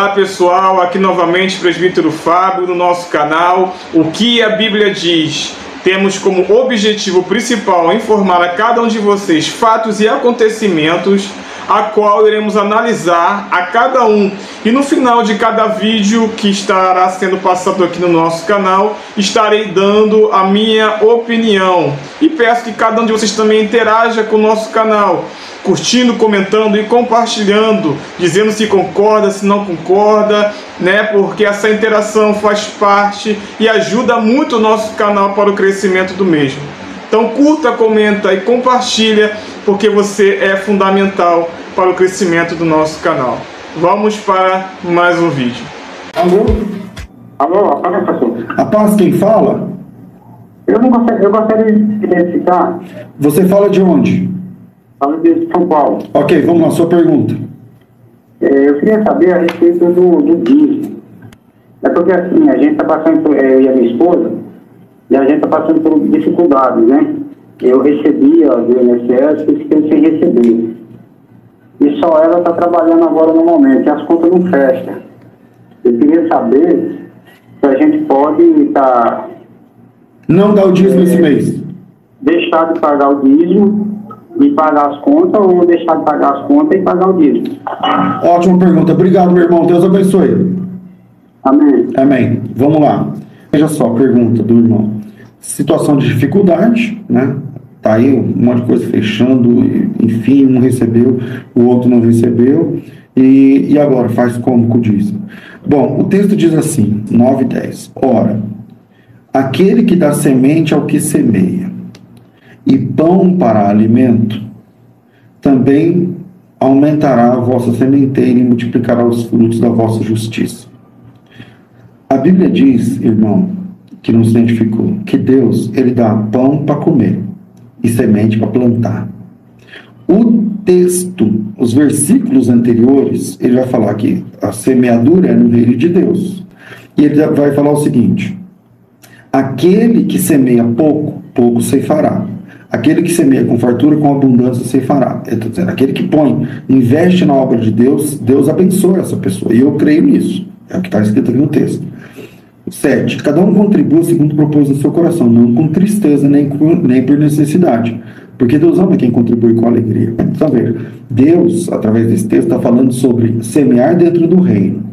Olá pessoal, aqui novamente Presbítero Fábio no nosso canal O que a Bíblia diz. Temos como objetivo principal informar a cada um de vocês fatos e acontecimentos a qual iremos analisar a cada um. E no final de cada vídeo que estará sendo passado aqui no nosso canal, estarei dando a minha opinião. E peço que cada um de vocês também interaja com o nosso canal, curtindo, comentando e compartilhando, dizendo se concorda, se não concorda, né? Porque essa interação faz parte e ajuda muito o nosso canal para o crescimento do mesmo. Então curta, comenta e compartilha, porque você é fundamental para o crescimento do nosso canal. Vamos para mais um vídeo. Alô? Alô, pastor. A paz, quem fala? Eu gostaria de identificar. Você fala de onde? Falo de São Paulo. Ok, vamos lá, sua pergunta. Eu queria saber a respeito do dízimo. É porque assim, a gente está passando, eu e a minha esposa, e a gente está passando por dificuldades, né? Eu recebia do INSS e fiquei sem receber. E só ela está trabalhando agora no momento, e as contas não fecham. Eu queria saber se a gente pode estar... Não dá o dízimo esse mês. Deixar de pagar o dízimo e pagar as contas, ou deixar de pagar as contas e pagar o dízimo. Ótima pergunta. Obrigado, meu irmão. Deus abençoe. Amém. Amém. Vamos lá. Veja só a pergunta do irmão. Situação de dificuldade, né? Tá aí um monte de coisa fechando, enfim, um recebeu, o outro não recebeu, e agora faz como com o dízimo? Bom, o texto diz assim, 9 e 10. Ora, aquele que dá semente ao que semeia e pão para alimento, também aumentará a vossa sementeira e multiplicará os frutos da vossa justiça. A Bíblia diz, irmão, que nos identificou, que Deus, ele dá pão para comer e semente para plantar. O texto, os versículos anteriores, ele vai falar que a semeadura é no reino de Deus. E ele vai falar o seguinte: aquele que semeia pouco, pouco ceifará. Aquele que semeia com fartura, com abundância ceifará. Eu estou dizendo, aquele que investe na obra de Deus, Deus abençoa essa pessoa. E eu creio nisso. É o que está escrito aqui no texto. 7. Cada um contribua segundo propôs no seu coração, não com tristeza, nem por necessidade. Porque Deus ama quem contribui com alegria. Então, veja, Deus, através desse texto, está falando sobre semear dentro do reino.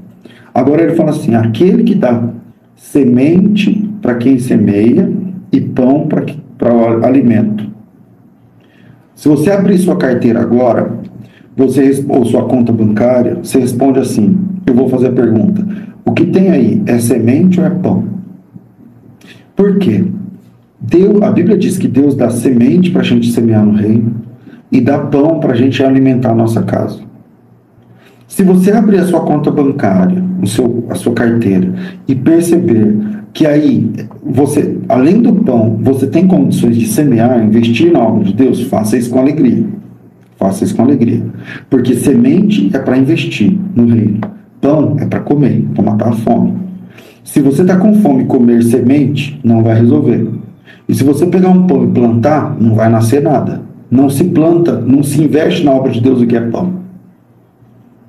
Agora ele fala assim, aquele que dá semente para quem semeia e pão para o alimento. Se você abrir sua carteira agora, ou sua conta bancária, você responde assim, eu vou fazer a pergunta, o que tem aí, é semente ou é pão? Por quê? A Bíblia diz que Deus dá semente para a gente semear no reino e dá pão para a gente alimentar a nossa casa. Se você abrir a sua conta bancária, a sua carteira, e perceber que aí, você, além do pão, você tem condições de semear, investir na obra de Deus, faça isso com alegria. Faça isso com alegria. Porque semente é para investir no reino. Pão é para comer, para matar a fome. Se você está com fome e comer semente, não vai resolver. E se você pegar um pão e plantar, não vai nascer nada. Não se planta, não se investe na obra de Deus o que é pão.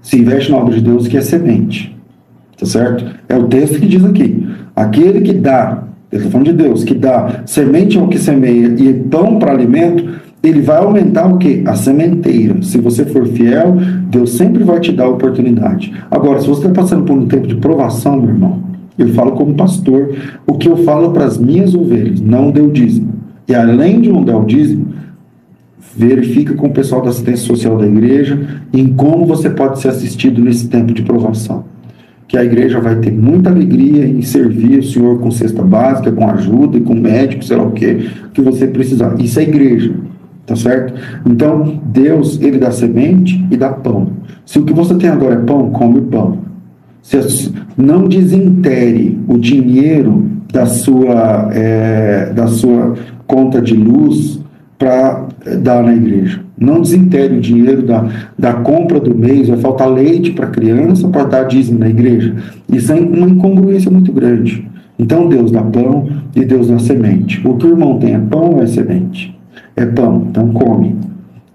Se investe na obra de Deus o que é semente. Tá certo? É o texto que diz aqui. Aquele que dá, eu estou falando de Deus, que dá semente ao que semeia e pão para alimento, ele vai aumentar o quê? A sementeira. Se você for fiel, Deus sempre vai te dar a oportunidade. Agora, se você está passando por um tempo de provação, meu irmão, eu falo como pastor, o que eu falo para as minhas ovelhas, não dê o dízimo. E além de não dar o dízimo, verifica com o pessoal da assistência social da igreja em como você pode ser assistido nesse tempo de provação. Que a igreja vai ter muita alegria em servir o Senhor com cesta básica, com ajuda e com médico, sei lá o que você precisar. Isso é igreja. Tá certo? Então, Deus, ele dá semente e dá pão. Se o que você tem agora é pão, come pão. Não desintere o dinheiro da sua conta de luz para dar na igreja. Não desintere o dinheiro da compra do mês, vai faltar leite para a criança para dar dízimo na igreja. Isso é uma incongruência muito grande. Então, Deus dá pão e Deus dá semente. O que o irmão tem é pão ou é semente? É pão, então come.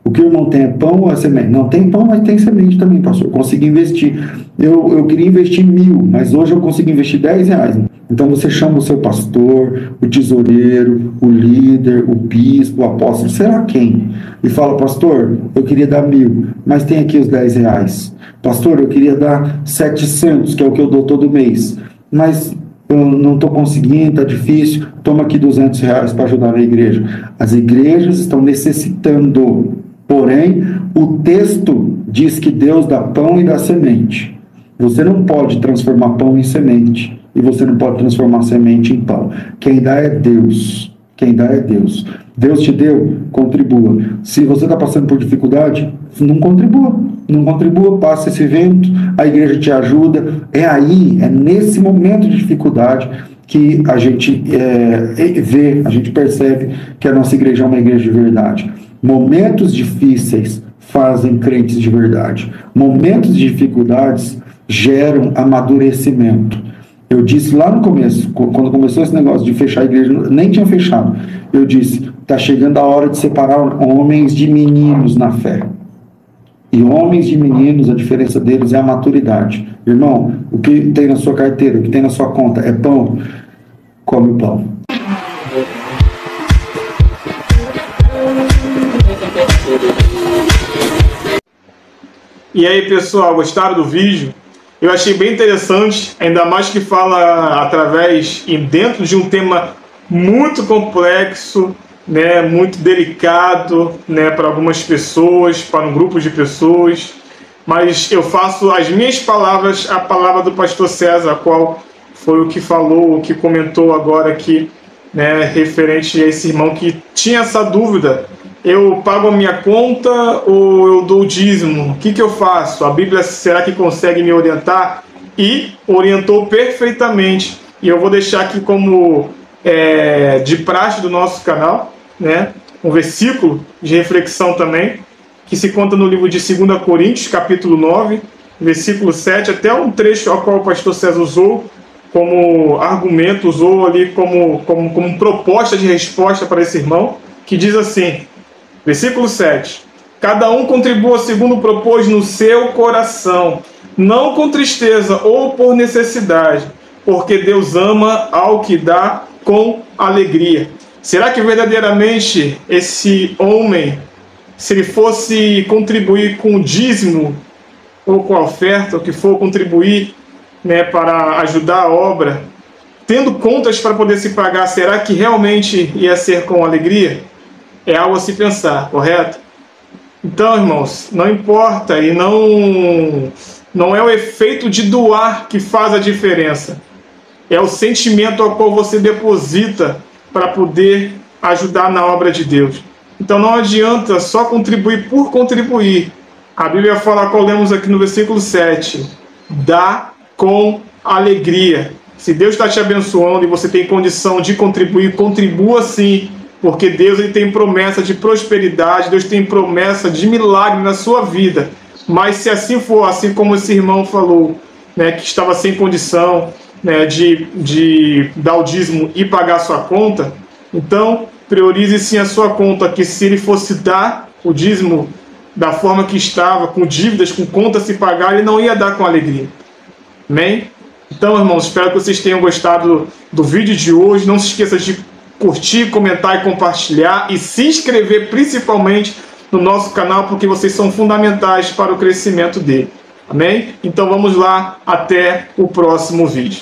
O que o irmão tem é pão ou é semente? Não, tem pão, mas tem semente também, pastor. Eu consigo investir. Eu queria investir 1.000, mas hoje eu consigo investir R$10. Então você chama o seu pastor, o tesoureiro, o líder, o bispo, o apóstolo, será quem? E fala, pastor, eu queria dar 1.000, mas tem aqui os R$10. Pastor, eu queria dar 700, que é o que eu dou todo mês, mas eu não estou conseguindo, está difícil, toma aqui R$200 para ajudar na igreja. As igrejas estão necessitando, porém, o texto diz que Deus dá pão e dá semente. Você não pode transformar pão em semente, e você não pode transformar semente em pão. Quem dá é Deus. Quem dá é Deus. Deus te deu, contribua. Se você está passando por dificuldade, não contribua. Não contribua, passa esse vento, a igreja te ajuda. É nesse momento de dificuldade que a gente a gente percebe que a nossa igreja é uma igreja de verdade. Momentos difíceis fazem crentes de verdade. Momentos de dificuldades geram amadurecimento. Eu disse lá no começo, quando começou esse negócio de fechar a igreja, nem tinha fechado. Eu disse, está chegando a hora de separar homens de meninos na fé. E homens de meninos, a diferença deles é a maturidade. Irmão, o que tem na sua carteira, o que tem na sua conta é pão, come o pão. E aí, pessoal, gostaram do vídeo? Eu achei bem interessante, ainda mais que fala através e dentro de um tema muito complexo, né, muito delicado, né, para algumas pessoas, para um grupo de pessoas. Mas eu faço as minhas palavras, a palavra do pastor César, a qual foi o que falou, o que comentou agora aqui, né, referente a esse irmão que tinha essa dúvida. Eu pago a minha conta ou eu dou o dízimo? O que eu faço? A Bíblia, será que consegue me orientar? E orientou perfeitamente. E eu vou deixar aqui como de praxe do nosso canal, né, um versículo de reflexão também, que se conta no livro de 2 Coríntios, capítulo 9, versículo 7, até um trecho ao qual o pastor César usou como argumento, usou ali como proposta de resposta para esse irmão, que diz assim, versículo 7, cada um contribua segundo propôs no seu coração, não com tristeza ou por necessidade, porque Deus ama ao que dá com alegria. Será que verdadeiramente esse homem, se ele fosse contribuir com o dízimo ou com a oferta, o que for contribuir, né, para ajudar a obra, tendo contas para poder se pagar, será que realmente ia ser com alegria? É algo a se pensar, correto? Então, irmãos, não importa e não é o efeito de doar que faz a diferença. É o sentimento ao qual você deposita para poder ajudar na obra de Deus. Então não adianta só contribuir por contribuir. A Bíblia fala, qual lemos aqui no versículo 7, dá com alegria. Se Deus está te abençoando e você tem condição de contribuir, contribua sim, porque Deus ele tem promessa de prosperidade, Deus tem promessa de milagre na sua vida. Mas se assim for, assim como esse irmão falou, né, que estava sem condição, né, de dar o dízimo e pagar a sua conta, então priorize sim a sua conta, que se ele fosse dar o dízimo da forma que estava, com dívidas, com conta a se pagar, ele não ia dar com alegria. Amém? Então, irmãos, espero que vocês tenham gostado do vídeo de hoje. Não se esqueça de curtir, comentar e compartilhar e se inscrever principalmente no nosso canal, porque vocês são fundamentais para o crescimento dele. Amém? Então vamos lá, até o próximo vídeo.